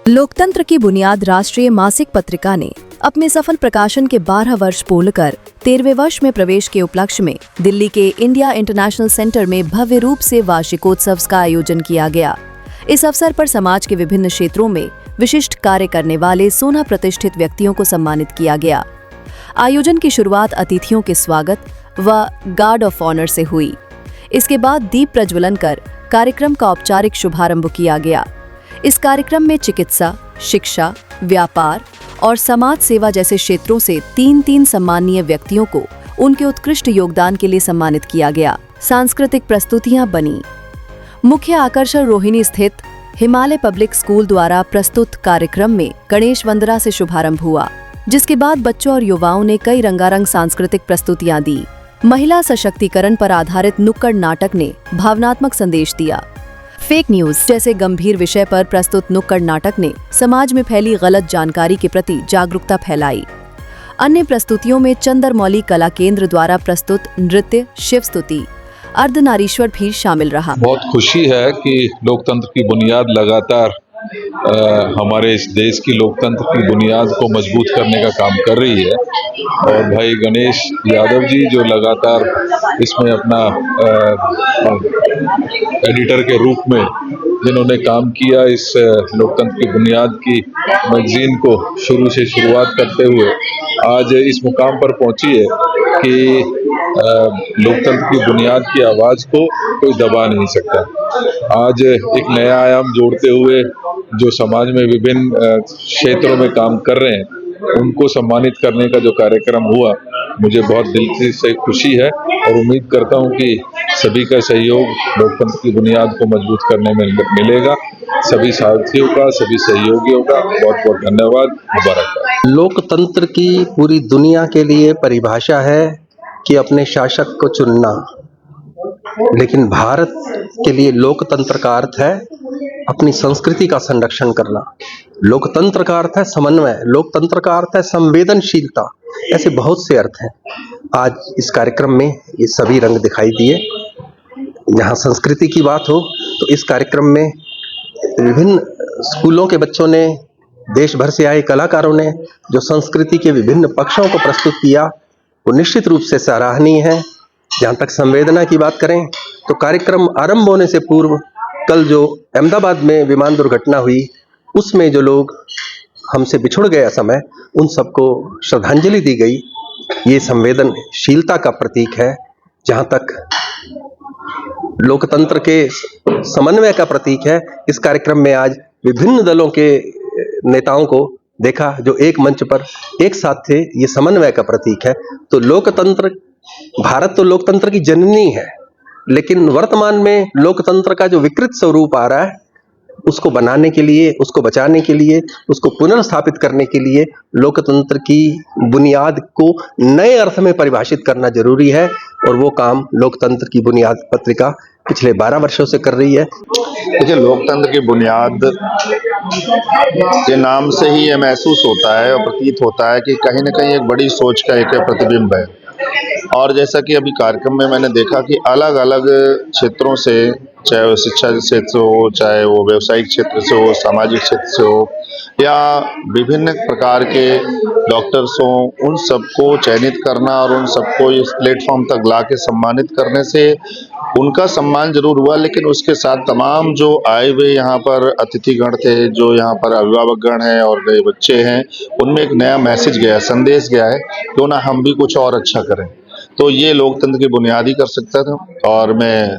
लोकतंत्र की बुनियाद राष्ट्रीय मासिक पत्रिका ने अपने सफल प्रकाशन के 12 वर्ष पूर्ण कर 13वें वर्ष में प्रवेश के उपलक्ष्य में दिल्ली के इंडिया इंटरनेशनल सेंटर में भव्य रूप से वार्षिकोत्सव का आयोजन किया गया। इस अवसर पर समाज के विभिन्न क्षेत्रों में विशिष्ट कार्य करने वाले 16 प्रतिष्ठित व्यक्तियों को सम्मानित किया गया। आयोजन की शुरुआत अतिथियों के स्वागत व गार्ड ऑफ ऑनर से हुई। इसके बाद दीप प्रज्वलन कर कार्यक्रम का औपचारिक शुभारंभ किया गया। इस कार्यक्रम में चिकित्सा, शिक्षा, व्यापार और समाज सेवा जैसे क्षेत्रों से 3 सम्मानीय व्यक्तियों को उनके उत्कृष्ट योगदान के लिए सम्मानित किया गया। सांस्कृतिक प्रस्तुतियां बनी। मुख्य आकर्षण रोहिणी स्थित हिमालय पब्लिक स्कूल द्वारा प्रस्तुत कार्यक्रम में गणेश वंदना से शुभारंभ हुआ, जिसके बाद बच्चों और युवाओं ने कई रंगारंग सांस्कृतिक प्रस्तुतियां दी। महिला सशक्तिकरण पर आधारित नुक्कड़ नाटक ने भावनात्मक संदेश दिया। फेक न्यूज जैसे गंभीर विषय पर प्रस्तुत नुक्कड़ नाटक ने समाज में फैली गलत जानकारी के प्रति जागरूकता फैलाई। अन्य प्रस्तुतियों में चंद्रमौली कला केंद्र द्वारा प्रस्तुत नृत्य शिव स्तुति, अर्धनारीश्वर भी शामिल रहा। बहुत खुशी है कि लोकतंत्र की बुनियाद लगातार हमारे इस देश की लोकतंत्र की बुनियाद को मजबूत करने का काम कर रही है और भाई गणेश यादव जी जो लगातार इसमें अपना एडिटर के रूप में जिन्होंने काम किया, इस लोकतंत्र की बुनियाद की मैगजीन को शुरू से शुरुआत करते हुए आज इस मुकाम पर पहुंची है कि लोकतंत्र की बुनियाद की आवाज़ को कोई दबा नहीं सकता। आज एक नया आयाम जोड़ते हुए जो समाज में विभिन्न क्षेत्रों में काम कर रहे हैं उनको सम्मानित करने का जो कार्यक्रम हुआ, मुझे बहुत दिल से खुशी है और उम्मीद करता हूं कि सभी का सहयोग लोकतंत्र की बुनियाद को मजबूत करने में मिलेगा। सभी साथियों का, सभी सहयोगियों का बहुत बहुत धन्यवाद। मुबारक। लोकतंत्र की पूरी दुनिया के लिए परिभाषा है कि अपने शासक को चुनना, लेकिन भारत के लिए लोकतंत्र का अर्थ है अपनी संस्कृति का संरक्षण करना। लोकतंत्र का अर्थ है समन्वय, लोकतंत्र का अर्थ है संवेदनशीलता। ऐसे बहुत से अर्थ हैं। आज इस कार्यक्रम में ये सभी रंग दिखाई दिए। जहाँ संस्कृति की बात हो तो इस कार्यक्रम में विभिन्न स्कूलों के बच्चों ने, देश भर से आए कलाकारों ने जो संस्कृति के विभिन्न पक्षों को प्रस्तुत किया वो निश्चित रूप से सराहनीय है। जहाँ तक संवेदना की बात करें तो कार्यक्रम आरंभ होने से पूर्व कल जो अहमदाबाद में विमान दुर्घटना हुई उसमें जो लोग हमसे बिछुड़ गए समय, उन सबको श्रद्धांजलि दी गई। ये संवेदनशीलता का प्रतीक है। जहाँ तक लोकतंत्र के समन्वय का प्रतीक है, इस कार्यक्रम में आज विभिन्न दलों के नेताओं को देखा जो एक मंच पर एक साथ थे। ये समन्वय का प्रतीक है। तो लोकतंत्र, भारत तो लोकतंत्र की जननी है, लेकिन वर्तमान में लोकतंत्र का जो विकृत स्वरूप आ रहा है उसको बनाने के लिए, उसको बचाने के लिए, उसको पुनर्स्थापित करने के लिए लोकतंत्र की बुनियाद को नए अर्थ में परिभाषित करना जरूरी है और वो काम लोकतंत्र की बुनियाद पत्रिका पिछले 12 वर्षों से कर रही है। देखिए, लोकतंत्र की बुनियाद के नाम से ही यह महसूस होता है और प्रतीत होता है कि कहीं न कहीं एक बड़ी सोच का एक प्रतिबिंब है। और जैसा कि अभी कार्यक्रम में मैंने देखा कि अलग अलग क्षेत्रों से, चाहे वो शिक्षा क्षेत्र से हो, चाहे वो व्यवसायिक क्षेत्र से हो, सामाजिक क्षेत्र से हो या विभिन्न प्रकार के डॉक्टर्स हों, उन सबको चयनित करना और उन सबको इस प्लेटफॉर्म तक ला के सम्मानित करने से उनका सम्मान जरूर हुआ, लेकिन उसके साथ तमाम जो आए हुए यहाँ पर अतिथिगण थे, जो यहाँ पर अभिभावकगण हैं और नए बच्चे हैं, उनमें एक नया मैसेज गया, संदेश गया है, क्यों ना हम भी कुछ और अच्छा करें। तो ये लोकतंत्र की बुनियाद ही कर सकता था। और मैं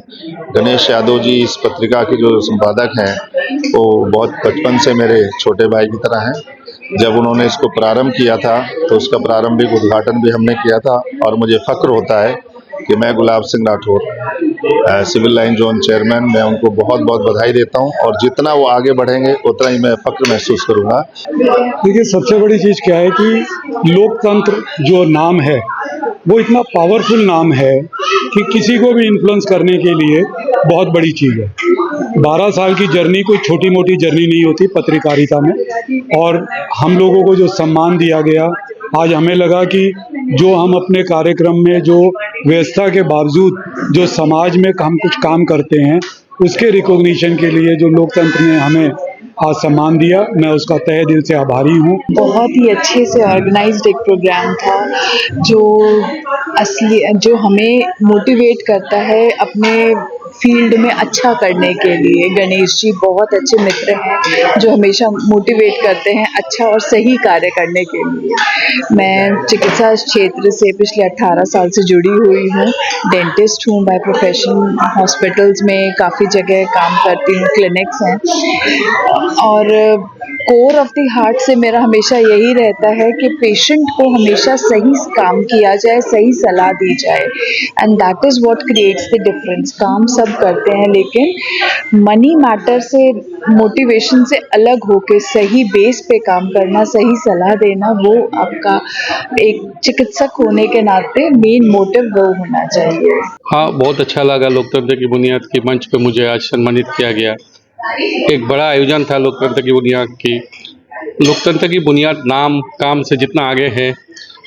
गणेश यादव जी इस पत्रिका के जो संपादक हैं वो बहुत बचपन से मेरे छोटे भाई की तरह हैं। जब उन्होंने इसको प्रारंभ किया था तो उसका प्रारंभिक उद्घाटन भी हमने किया था और मुझे फक्र होता है कि मैं Gulab Singh Rathore, civil line zone chairman, मैं उनको बहुत बहुत बधाई देता हूं और जितना वो आगे बढ़ेंगे उतना ही मैं फक्र महसूस करूंगा। देखिए, सबसे बड़ी चीज़ क्या है कि लोकतंत्र जो नाम है वो इतना पावरफुल नाम है कि किसी को भी इन्फ्लुएंस करने के लिए बहुत बड़ी चीज़ है। 12 साल की जर्नी कोई छोटी मोटी जर्नी नहीं होती पत्रकारिता में। और हम लोगों को जो सम्मान दिया गया, आज हमें लगा कि जो हम अपने कार्यक्रम में जो व्यवस्था के बावजूद जो समाज में हम कुछ काम करते हैं उसके रिकॉग्निशन के लिए जो लोकतंत्र ने हमें आज सम्मान दिया, मैं उसका तहे दिल से आभारी हूँ। बहुत ही अच्छे से ऑर्गेनाइज्ड एक प्रोग्राम था जो हमें मोटिवेट करता है अपने फील्ड में अच्छा करने के लिए। गणेश जी बहुत अच्छे मित्र हैं जो हमेशा मोटिवेट करते हैं अच्छा और सही कार्य करने के लिए। मैं चिकित्सा क्षेत्र से पिछले 18 साल से जुड़ी हुई हूँ। डेंटिस्ट हूँ बाय प्रोफेशन। हॉस्पिटल्स में काफ़ी जगह काम करती हूँ, क्लिनिक्स हैं। और कोर ऑफ द हार्ट से मेरा हमेशा यही रहता है कि पेशेंट को हमेशा सही काम किया जाए, सही सलाह दी जाए, and that is what creates the difference. काम सब करते हैं लेकिन मनी मैटर से, मोटिवेशन से अलग होके सही बेस पे काम करना, सही सलाह देना, वो आपका एक चिकित्सक होने के नाते मेन मोटिव वो होना चाहिए। हाँ, बहुत अच्छा लगा। लोकतंत्र की बुनियाद के मंच पे मुझे आज सम्मानित किया गया। एक बड़ा आयोजन था लोकतंत्र की बुनियाद की। लोकतंत्र की बुनियाद नाम काम से जितना आगे है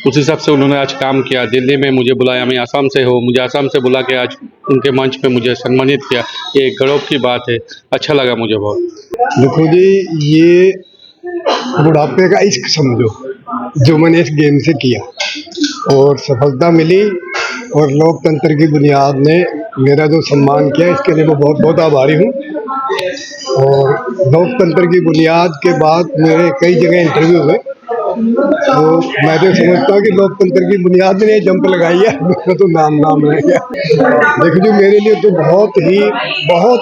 उस हिसाब से उन्होंने आज काम किया। दिल्ली में मुझे बुलाया, मैं आसाम से हूँ, मुझे आसाम से बुला के आज उनके मंच पे मुझे सम्मानित किया। ये एक गौरव की बात है, अच्छा लगा मुझे बहुत। देखो जी, ये बुढ़ापे का इश्क समझो जो मैंने इस गेम से किया और सफलता मिली, और लोकतंत्र की बुनियाद ने मेरा जो सम्मान किया इसके लिए मैं बहुत बहुत आभारी हूँ। और लोकतंत्र की बुनियाद के बाद मेरे कई जगह इंटरव्यू हुए, तो मैं तो समझता हूँ कि लोकतंत्र की बुनियाद ने जंप लगाई है, मेरा तो नाम रह गया। देखो जी, मेरे लिए तो बहुत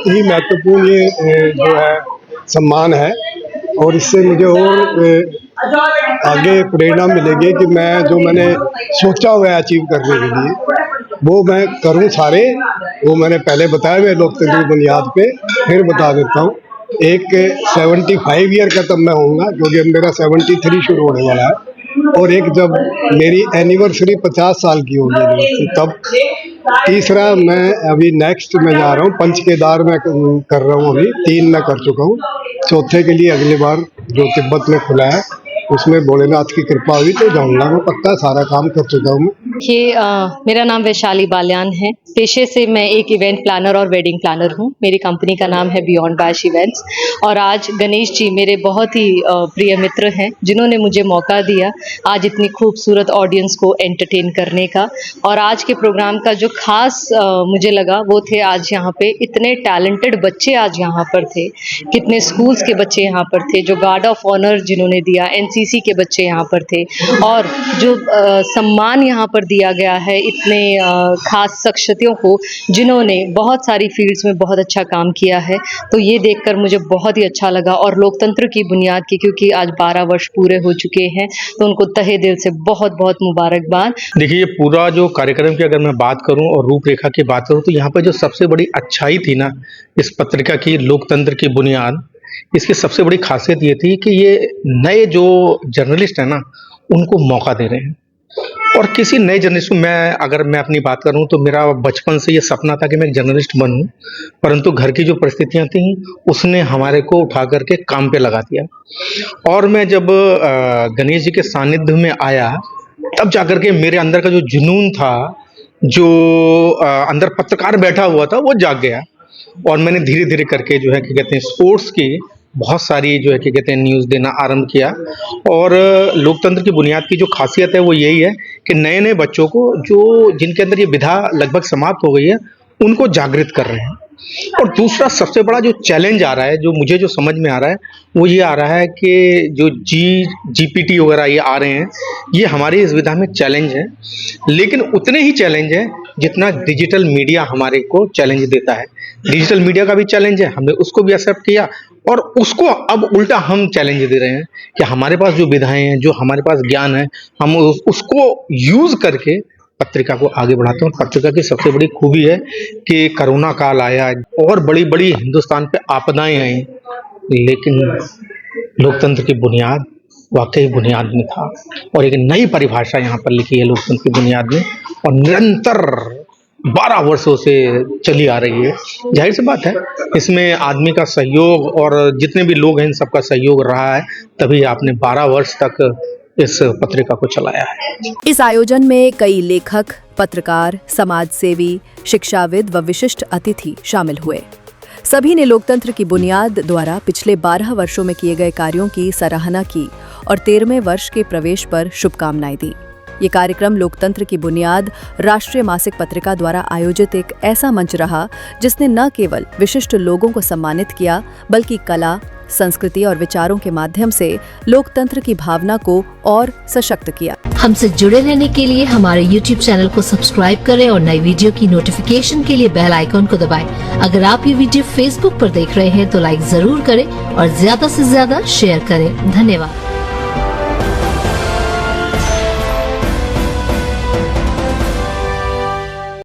ही महत्वपूर्ण ये जो है सम्मान है, और इससे मुझे और आगे प्रेरणा मिलेगी कि मैंने सोचा हुआ है अचीव करने के लिए वो मैं करूं सारे। वो मैंने पहले बताया, मैं लोकतंत्र की बुनियाद पे फिर बता देता हूँ। एक 75 ईयर का तब मैं होऊंगा क्योंकि अब मेरा 73 शुरू होने वाला है, और एक जब मेरी एनिवर्सरी 50 साल की होगी तब। तीसरा, मैं अभी नेक्स्ट में जा रहा हूँ पंच केदार में कर रहा हूँ, अभी 3 मैं कर चुका हूँ। चौथे के लिए अगली बार जो तिब्बत में खुला है उसमें भोलेनाथ की कृपा हुई तो जाऊंगा मैं पक्का। सारा काम कर चुका हूँ मैं। मेरा नाम वैशाली बालियान है। पेशे से मैं एक इवेंट प्लानर और वेडिंग प्लानर हूँ। मेरी कंपनी का नाम है बियॉन्ड बैश इवेंट्स। और आज गणेश जी मेरे बहुत ही प्रिय मित्र हैं जिन्होंने मुझे मौका दिया आज इतनी खूबसूरत ऑडियंस को एंटरटेन करने का। और आज के प्रोग्राम का जो खास मुझे लगा वो थे आज यहाँ पे इतने टैलेंटेड बच्चे आज यहाँ पर थे, कितने स्कूल्स के बच्चे यहाँ पर थे, जो गार्ड ऑफ ऑनर जिन्होंने दिया, एनसीसी के बच्चे यहाँ पर थे, और जो सम्मान यहाँ पर दिया गया है इतने खास शख्सियतों को जिन्होंने बहुत सारी फील्ड्स में बहुत अच्छा काम किया है। तो ये देखकर मुझे बहुत ही अच्छा लगा। और लोकतंत्र की बुनियाद की क्योंकि आज 12 वर्ष पूरे हो चुके हैं तो उनको तहे दिल से बहुत बहुत मुबारकबाद। देखिए, ये पूरा जो कार्यक्रम की अगर मैं बात करूं और रूपरेखा की बात करूं तो यहाँ पर जो सबसे बड़ी अच्छाई थी ना इस पत्रिका की, लोकतंत्र की बुनियाद, इसकी सबसे बड़ी खासियत ये थी कि ये नए जो जर्नलिस्ट हैं ना उनको मौका दे रहे हैं। और किसी नए जर्नलिस्ट को अगर मैं अपनी बात करूं तो मेरा बचपन से ये सपना था कि मैं एक जर्नलिस्ट बनूं, परंतु घर की जो परिस्थितियां थी उसने हमारे को उठा करके काम पे लगा दिया। और मैं जब गणेश जी के सानिध्य में आया तब जाकर के मेरे अंदर का जो जुनून था, जो अंदर पत्रकार बैठा हुआ था, वो जाग गया। और मैंने धीरे धीरे करके जो है कि कहते हैं स्पोर्ट्स की बहुत सारी जो है कि कहते हैं न्यूज़ देना आरंभ किया। और लोकतंत्र की बुनियाद की जो खासियत है वो यही है कि नए नए बच्चों को जो जिनके अंदर ये विधा लगभग समाप्त हो गई है उनको जागृत कर रहे हैं। और दूसरा सबसे बड़ा जो चैलेंज आ रहा है, जो मुझे जो समझ में आ रहा है वो ये आ रहा है कि जो जीपीटी वगैरह ये आ रहे हैं, ये हमारी इस विधा में चैलेंज है, लेकिन उतने ही चैलेंज है जितना डिजिटल मीडिया हमारे को चैलेंज देता है। डिजिटल मीडिया का भी चैलेंज है, हमने उसको भी एक्सेप्ट किया और उसको अब उल्टा हम चैलेंज दे रहे हैं कि हमारे पास जो विधाएं हैं, जो हमारे पास ज्ञान है, हम उसको यूज करके पत्रिका को आगे बढ़ाते हैं। पत्रिका की सबसे बड़ी खूबी है कि कोरोना काल आया और बड़ी बड़ी हिंदुस्तान पे आपदाएं आई, लेकिन लोकतंत्र की बुनियाद वाकई बुनियाद में था और एक नई परिभाषा यहाँ पर लिखी है लोकतंत्र की बुनियाद में, और निरंतर 12 वर्षों से चली आ रही है। जाहिर सी बात है इसमें आदमी का सहयोग और जितने भी लोग हैं इन सबका सहयोग रहा है, तभी आपने 12 वर्ष तक इस पत्रिका को चलाया है। इस आयोजन में कई लेखक, पत्रकार, समाजसेवी, शिक्षाविद व विशिष्ट अतिथि शामिल हुए। सभी ने लोकतंत्र की बुनियाद द्वारा पिछले 12 वर्षों में किए गए कार्यों की सराहना की और 13वें वर्ष के प्रवेश पर शुभकामनाएं दी। ये कार्यक्रम लोकतंत्र की बुनियाद राष्ट्रीय मासिक पत्रिका द्वारा आयोजित एक ऐसा मंच रहा जिसने न केवल विशिष्ट लोगों को सम्मानित किया बल्कि कला, संस्कृति और विचारों के माध्यम से लोकतंत्र की भावना को और सशक्त किया। हमसे जुड़े रहने के लिए हमारे YouTube चैनल को सब्सक्राइब करें और नई वीडियो की नोटिफिकेशन के लिए बेल आइकॉन को दबाएं। अगर आप ये वीडियो Facebook पर देख रहे हैं तो लाइक जरूर करें और ज्यादा से ज्यादा शेयर करें। धन्यवाद।